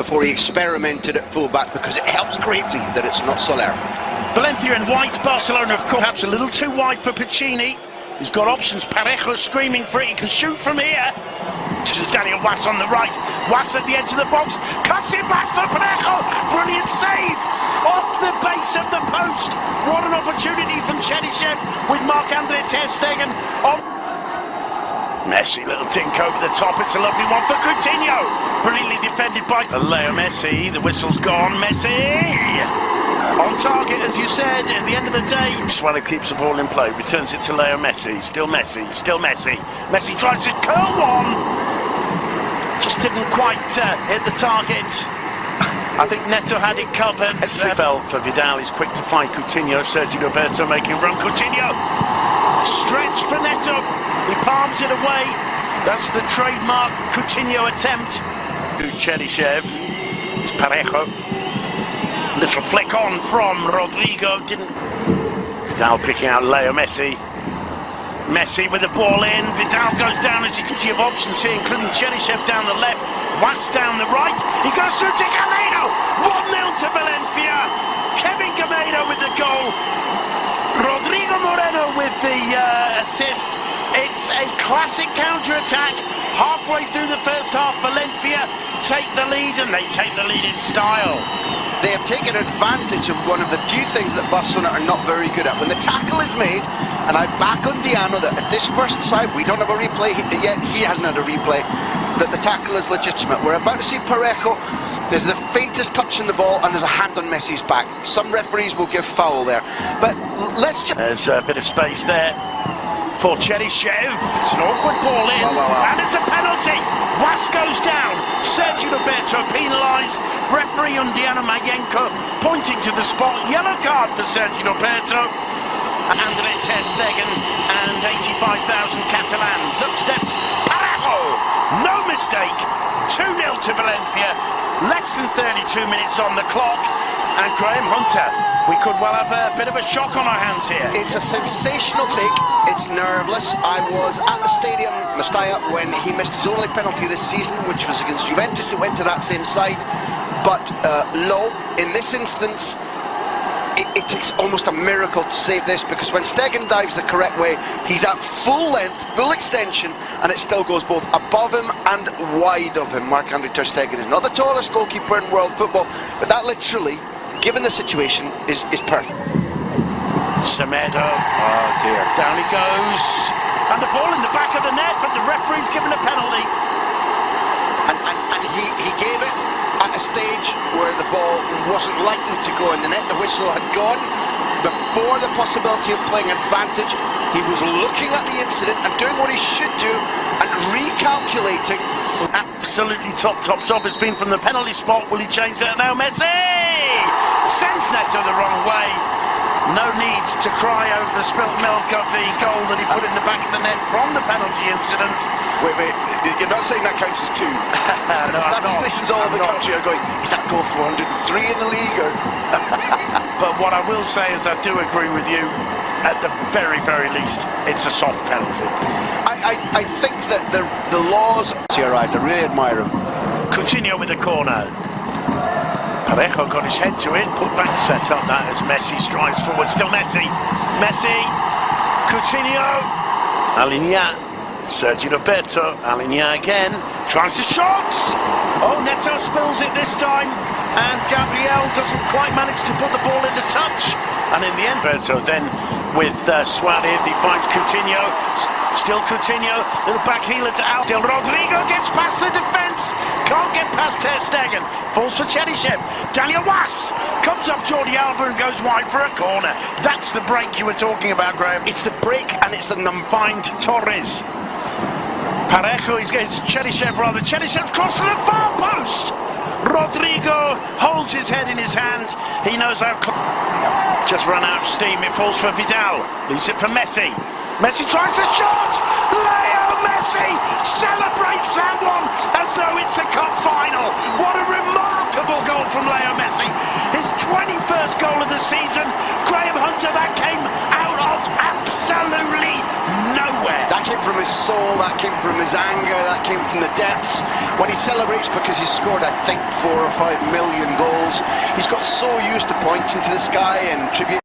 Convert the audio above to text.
before he experimented at full-back, because it helps greatly that it's not Soler. Valencia in white, Barcelona of course perhaps a little too wide for Piccini. He's got options. Parejo screaming for it. He can shoot from here. This is Daniel Was on the right. Was at the edge of the box. Cuts it back for Parejo. Brilliant save. Off the base of the post. What an opportunity from Cheryshev with Marc-Andre ter Stegen. Messi, little dink over the top. It's a lovely one for Coutinho. Brilliantly defended by Leo Messi. The whistle's gone. Messi! On target, as you said, at the end of the day. Suarez keeps the ball in play, returns it to Leo Messi. Still Messi, still Messi. Messi tries to curl one. Just didn't quite hit the target. I think Neto had it covered. Fell for Vidal. He's quick to find Coutinho. Sergio Roberto making run. Coutinho! Stretch for Neto. He palms it away. That's the trademark Coutinho attempt. Cheryshev. It's Parejo. Little flick on from Rodrigo, didn't... Vidal picking out Leo Messi. Messi with the ball in. Vidal goes down as you can see of options here, including Cheryshev down the left, Was down the right. He goes through to Gamero. 1-0 to Valencia. Kevin Gamero with the goal. Rodrigo Moreno with the assist. It's a classic counter-attack. Halfway through the first half, Valencia take the lead, and they take the lead in style. They have taken advantage of one of the few things that Barcelona are not very good at. When the tackle is made, and I back on Diano that at this first side, we don't have a replay yet, he hasn't had a replay, that the tackle is legitimate. We're about to see Parejo. There's the faintest touch in the ball, and there's a hand on Messi's back. Some referees will give foul there. But let's just... There's a bit of space there for Cheryshev. It's an awkward ball in, and it's a penalty. Was goes down. Sergio Roberto penalised. Referee Undiano Mayenko pointing to the spot. Yellow card for Sergio Roberto. Andre ter Stegen and 85,000 Catalans. Up steps Parejo. No mistake. 2-0 to Valencia. Less than 32 minutes on the clock. And Graham Hunter, we could well have a bit of a shock on our hands here. It's a sensational take. It's nerveless. I was at the stadium, Mestalla, when he missed his only penalty this season, which was against Juventus. It went to that same side. But low, in this instance, it takes almost a miracle to save this, because when Stegen dives the correct way, he's at full length, full extension, and it still goes both above him and wide of him. Marc-Andre ter Stegen is not the tallest goalkeeper in world football, but that literally, given the situation, is perfect. Semedo. Oh dear. Down he goes. And the ball in the back of the net, but the referee's given a penalty. And he gave it at a stage where the ball wasn't likely to go in the net. The whistle had gone before the possibility of playing advantage. He was looking at the incident and doing what he should do and recalculating. Absolutely top job has been from the penalty spot. Will he change that now? Messi sends Neto the wrong way. No need to cry over the spilt milk of the goal that he put in the back of the net from the penalty incident. Wait, you're not saying that counts as two? No, statisticians all over the country are going, is that goal 403 in the league? Or? But what I will say is I do agree with you. At the very, very least, it's a soft penalty. I think that the laws... You're right, I really admire him. Coutinho with the corner. Parejo got his head to it, put back, set up that as Messi strides forward. Still Messi. Messi. Coutinho. Aligna. Sergio Roberto. Aligna again. Tries to shots. Oh, Neto spills it this time. And Gabriel doesn't quite manage to put the ball in the touch. And in the end, Roberto then with Suarez, he finds Coutinho. Still Coutinho, little back healer to Al. Still Rodrigo gets past the defence. Can't get past ter Stegen. Falls for Cheryshev. Daniel Was comes off Jordi Alba and goes wide for a corner. That's the break you were talking about, Graham. It's the break and it's the Find Torres. Parejo, he's getting Cheryshev rather. Cheryshev cross to the far post. Rodrigo holds his head in his hand. He knows how... Just run out of steam. It falls for Vidal. Leaves it for Messi. Messi tries to shot. Leo Messi celebrates that one as though it's the cup final. What a remarkable goal from Leo Messi. His 21st goal of the season. Graham Hunter, that came out of absolutely nowhere. That came from his soul, that came from his anger, that came from the depths. When he celebrates because he's scored, I think, 4 or 5 million goals, he's got so used to pointing to the sky and tribute